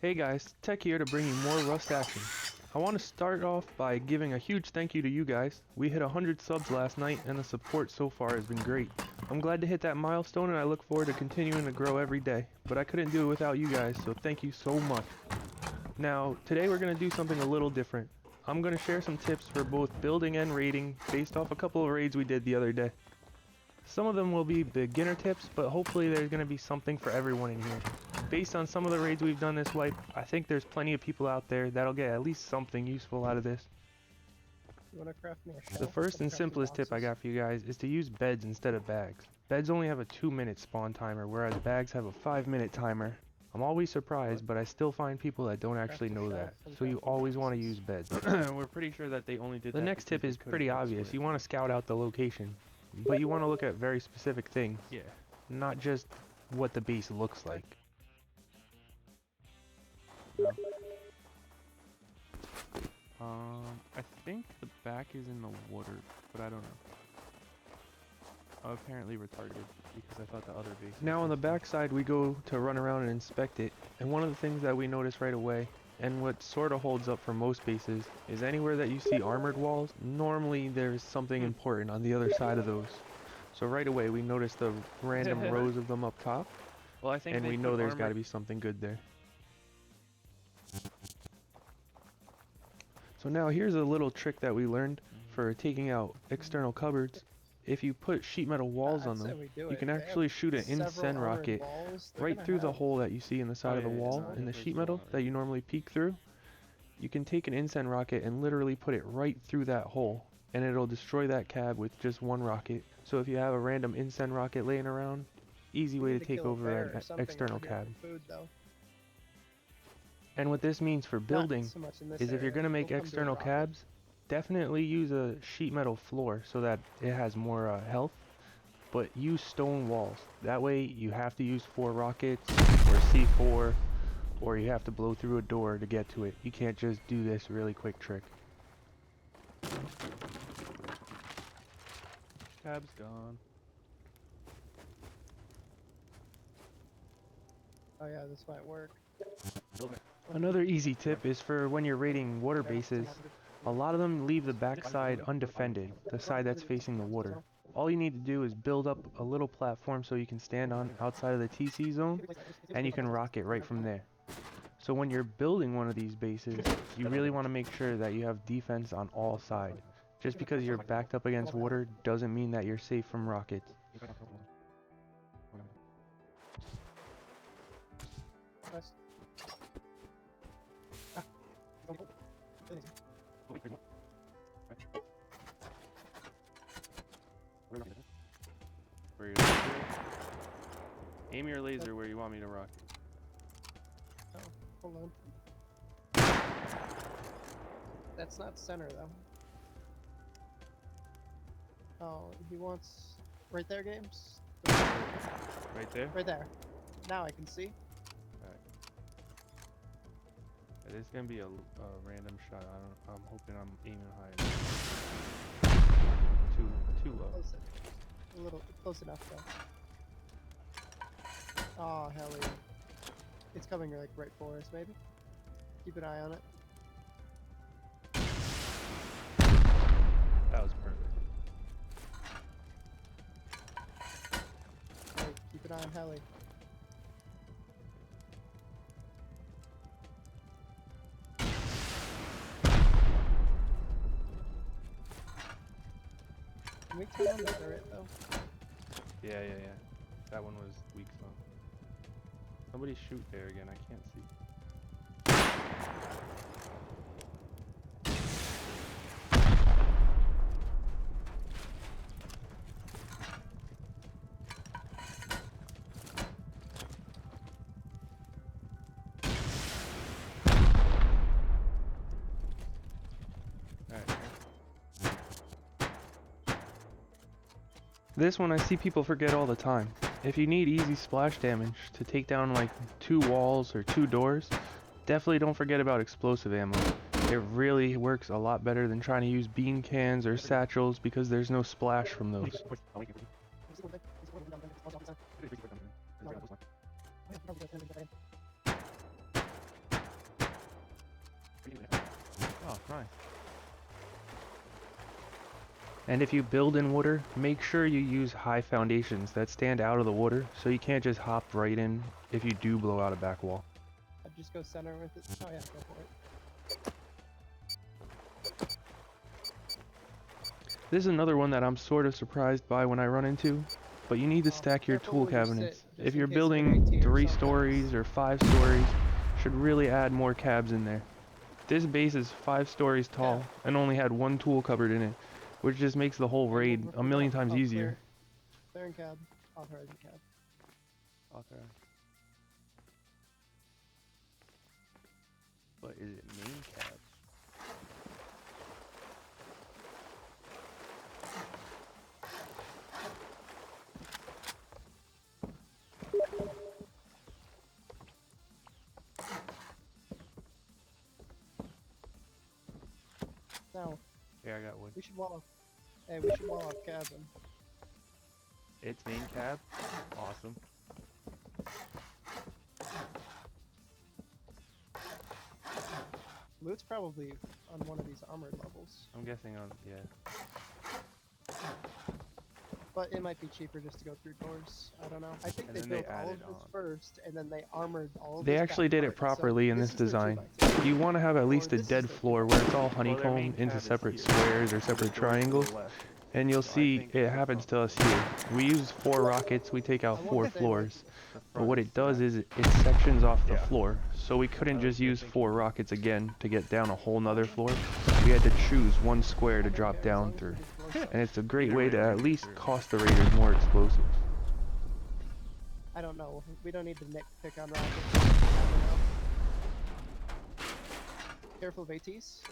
Hey guys, Tech here to bring you more Rust action. I want to start off by giving a huge thank you to you guys. We hit 100 subs last night and the support so far has been great. I'm glad to hit that milestone and I look forward to continuing to grow every day, but I couldn't do it without you guys, so thank you so much. Now, today we're going to do something a little different. I'm going to share some tips for both building and raiding based off a couple of raids we did the other day. Some of them will be beginner tips, but hopefully there's going to be something for everyone in here. Based on some of the raids we've done this wipe, I think there's plenty of people out there that'll get at least something useful out of this. You wanna craft me a shell? The first and simplest tip I got for you guys is to use beds instead of bags. Beds only have a 2-minute spawn timer, whereas bags have a 5-minute timer. I'm always surprised, but I still find people that don't actually know that, so you always want to use beds. We're pretty sure that they only did that. The next tip is pretty obvious. You want to scout out the location, but you want to look at very specific things. Yeah. Not just what the base looks like. I think the back is in the water, but I don't know. I'm apparently retarded because I thought the other base. Now on the back side we go to run around and inspect it, and one of the things that we notice right away, and what sort of holds up for most bases, is anywhere that you see armored walls, normally there's something important on the other side of those. So right away we notice the random rows of them up top, Well, I think and we know there's got to be something good there. So now here's a little trick that we learned for taking out external cupboards. If you put sheet metal walls on them, you can actually shoot an incen rocket right through the hole that you see in the side of the wall in the sheet metal that you normally peek through. You can take an incen rocket and literally put it right through that hole, and it'll destroy that cab with just one rocket. So if you have a random incen rocket laying around, easy way to take over an external cab. And what this means for building is if you're going to make external cabs, definitely use a sheet metal floor so that it has more health, but use stone walls. That way you have to use 4 rockets or C4, or you have to blow through a door to get to it. You can't just do this really quick trick. Cab's gone. Oh yeah, this might work. Another easy tip is for when you're raiding water bases. A lot of them leave the back side undefended, the side that's facing the water. All you need to do is build up a little platform so you can stand on outside of the TC zone, and you can rocket right from there. So when you're building one of these bases, you really want to make sure that you have defense on all sides. Just because you're backed up against water doesn't mean that you're safe from rockets. Where your laser? Aim your laser where you want me to rock. Oh, hold on. That's not center though. Oh, he wants right there, Games. Right there? Right there. Now I can see. It is gonna be a random shot. I'm hoping I'm aiming high. Too low. Close it. A little close enough though. Oh hell yeah. It's coming like right for us, maybe. Keep an eye on it. That was perfect. Hey, keep an eye on Heli. Can we turn on the turret though? Yeah. That one was weak zone. Somebody shoot there again. I can't see. This one I see people forget all the time. If you need easy splash damage to take down like 2 walls or 2 doors, definitely don't forget about explosive ammo. It really works a lot better than trying to use bean cans or satchels because there's no splash from those. Oh, nice. And if you build in water, make sure you use high foundations that stand out of the water, so you can't just hop right in if you do blow out a back wall. I'd just go center with it. Oh yeah, go for it. This is another one that I'm sort of surprised by when I run into, but you need to Oh, stack your careful tool where you sit, cabinets. just If in you're case of an building AT or 3 something. stories or 5 stories, should really add more cabs in there. This base is 5 stories tall and only had 1 tool cupboard in it, which just makes the whole And raid we'll a million go. times Oh, easier. Clearing cab. Authorizing cab. Okay. But is it main cab? Now, Yeah, I got wood. we should wall off. Hey, we should wall off cabin. It's main cab. Awesome. Loot's probably on one of these armored levels, I'm guessing on, yeah. but it might be cheaper just to go through doors. I don't know. I think And they then they built all of added this on. first, and then they armored all of They this actually back did it part. So properly in this is their design. 2x2. You want to have at least a this is dead their floor 2x2. where it's all Well, their main honeycombed into cab is separate here. squares or The separate door's to the triangles. left. And you'll So I see think it the happens front- to us here. We use 4 rockets, we take out I won't 4 stay with floors. you. The But front what is it does flat. is it sections off the Yeah. floor. So we couldn't was just gonna use think 4 you- rockets again to get down a whole Oh, nother yeah. floor. We had to choose one square I to don't drop care, as down long as through. we just blow stuff. And it's a great Either way way, to I'm at making least sure. cost the raiders more explosives. I don't know. We don't need to nitpick on rockets. I don't know. Careful of ATs.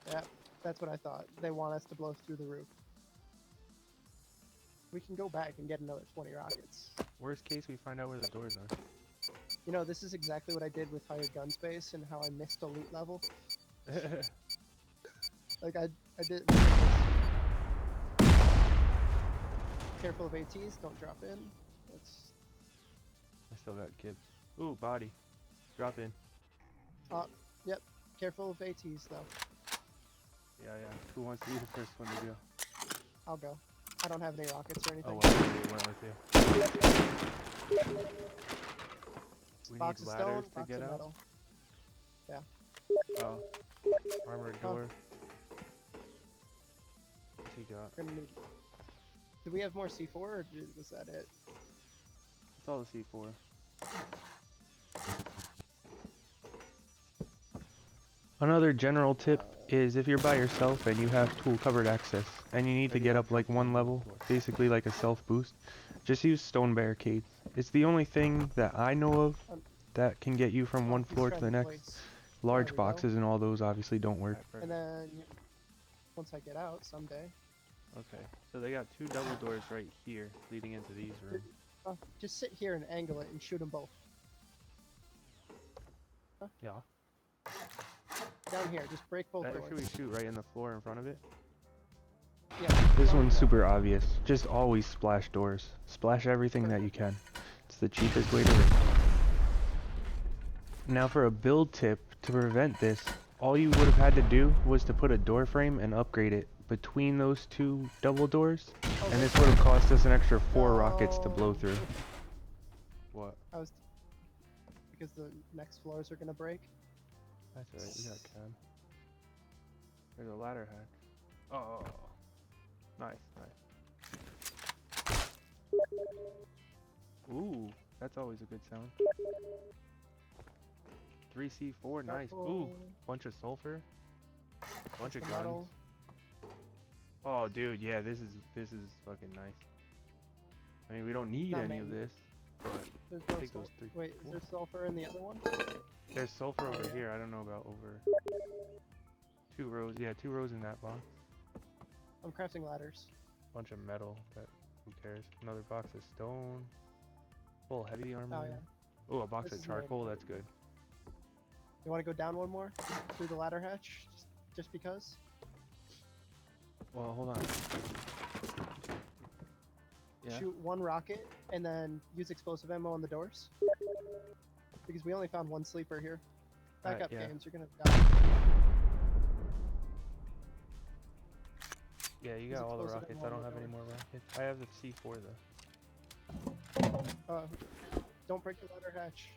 Yeah, that's what I thought. They want us to blow through the roof. We can go back and get another 20 rockets. Worst case, we find out where the doors are. You know, this is exactly what I did with hired gun space and how I missed a loot level. Like I did. Careful of ATs. Don't drop in. That's I still got kibs. Ooh, body. Drop in. yep. Careful of ATs though. Yeah, yeah. Who wants to be the first one to go? I'll go. I don't have any rockets or anything. Oh, well, they went with you. We Box need of ladders stone, to box get of out. metal. Oh. Armored Oh. door. What's he got? We're gonna need. Do we have more C4 or was that it? It's all the C4. Another general tip is if you're by yourself and you have tool covered access and you need to Maybe get I'll up like jump one on level, the floor. basically like a self boost, just use stone barricades. It's the only thing that I know of that can get you from one He's floor to trying the next. place. Large There we go. boxes and all those obviously don't work. Alright, And perfect. then once I get out someday, Okay, so they got 2 double doors right here leading into these rooms. just sit here and angle it and shoot them both. Yeah. Down here, just break both Should we doors. shoot right in the floor in front of it? Yeah. This don't- one's yeah. super obvious. Just always splash doors. Splash everything that you can. It's the cheapest way to raid. Now for a build tip to prevent this, all you would have had to do was to put a door frame and upgrade it between those 2 double doors, Oh, and wait, this would have cost us an extra 4 rockets to blow no. through. What? I was because the next floors are gonna break. That's alright, we got cab. There's a ladder hack. Oh. Nice, nice. Ooh, that's always a good sound. 3C4, nice. Ooh, bunch of sulfur. Bunch of The guns. metal. Oh, dude, yeah, this is fucking nice. I mean, we don't need Not any of many. this, but There's no take those sul- 3. Wait, is there sulfur in the other one? There's sulfur Oh, over yeah. here. I don't know about over 2 rows. Yeah, 2 rows in that box. I'm crafting ladders. Bunch of metal, but who cares? Another box of stone. Full heavy armor. Oh yeah. Oh, a box This of is more charcoal. That's good. You want to go down one more through the ladder hatch, just because? Well, hold on. Yeah. Shoot one rocket and then use explosive ammo on the doors. Because we only found one sleeper here. Back up, yeah. games. You're gonna die. Yeah, you Use got all the explosive rockets. ammo I on don't the have any door. more rockets. I have the C4 though. Don't break the ladder hatch.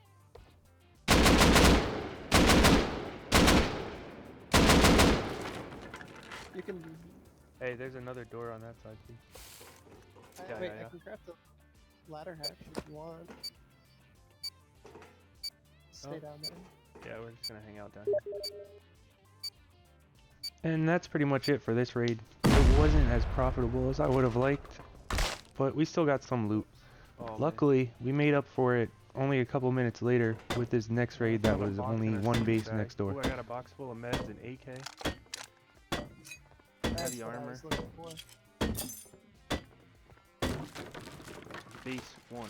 You can. Hey, there's another door on that side too. Yeah, Wait, yeah. I can craft the ladder hatch if you want. Stay Oh. down there. Yeah, we're just gonna hang out down here. And that's pretty much it for this raid. It wasn't as profitable as I would have liked, but we still got some loot. Oh, man. Luckily, we made up for it only a couple minutes later with this next raid that Found a was box only and a one sleeping base bag. next door. Ooh, I got a box full of meds and AK. That's Heavy what I armor. was looking for. Base 1.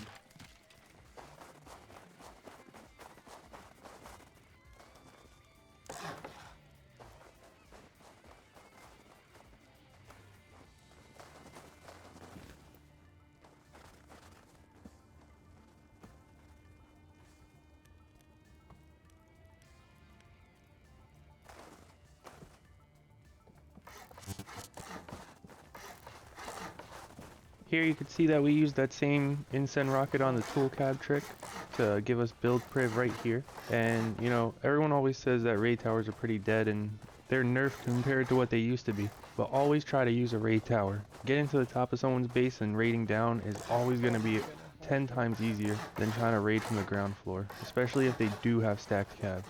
Here you can see that we used that same Incen rocket on the tool cab trick to give us build priv right here. And you know, everyone always says that raid towers are pretty dead and they're nerfed compared to what they used to be. But always try to use a raid tower. Getting to the top of someone's base and raiding down is always going to be 10 times easier than trying to raid from the ground floor, especially if they do have stacked cabs.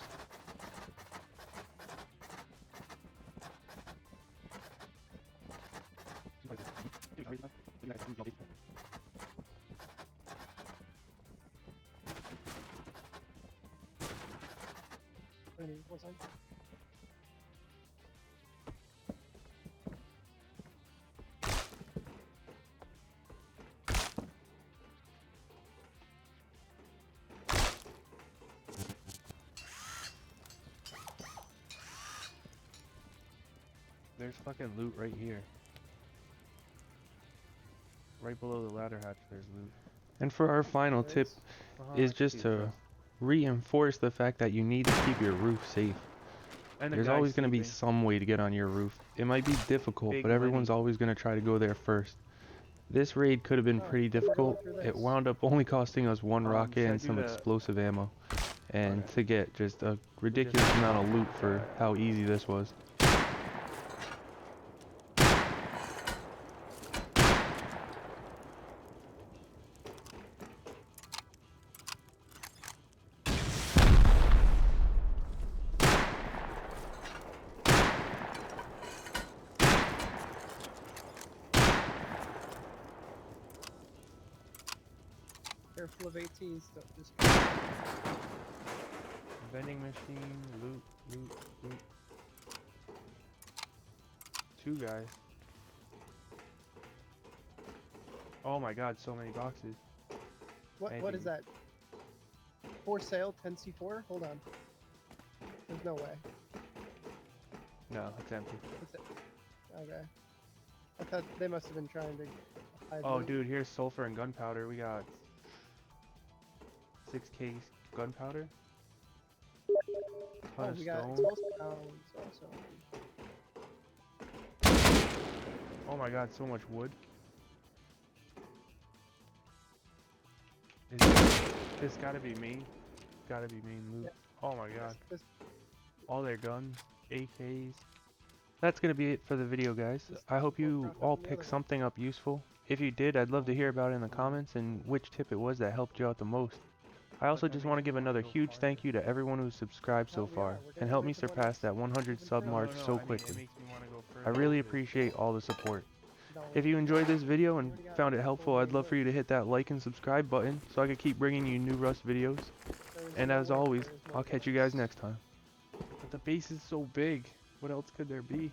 There's fucking loot right here. Right below the ladder hatch, there's loot. And for our final tip is just to reinforce the fact that you need to keep your roof safe. And the There's guy always going to be sleeping. some way to get on your roof. It might be difficult, Big but everyone's Lenny. always going to try to go there first. This raid could have been pretty we're going difficult. through It this. wound up only costing us one rocket should I and do some the- explosive ammo. And Okay. to get just a ridiculous amount of loot for how easy this was. Careful of ATs. Don't just. Vending machine, loot, loot, loot. 2 guys. Oh my god, so many boxes. What is that? For sale 10C4? Hold on. There's no way. No, it's empty. It's it. Okay. I thought they must have been trying to hide Oh loot. dude, here's sulfur and gunpowder. We got 6K gunpowder. Ton Oh, of we got stone. explosive rounds also. Oh my god, so much wood. This gotta be main. Gotta be main loot. Yeah. Oh my god. This, All their guns, AKs. That's going to be it for the video, guys. I hope you all picked something up useful. If you did, I'd love to hear about it in the comments and which tip it was that helped you out the most. I also just want to give another huge thank you to everyone who's subscribed so far and helped me surpass that 100 sub mark so quickly. I really appreciate all the support. If you enjoyed this video and found it helpful, I'd love for you to hit that like and subscribe button so I can keep bringing you new Rust videos. And as always, I'll catch you guys next time. But the base is so big. What else could there be?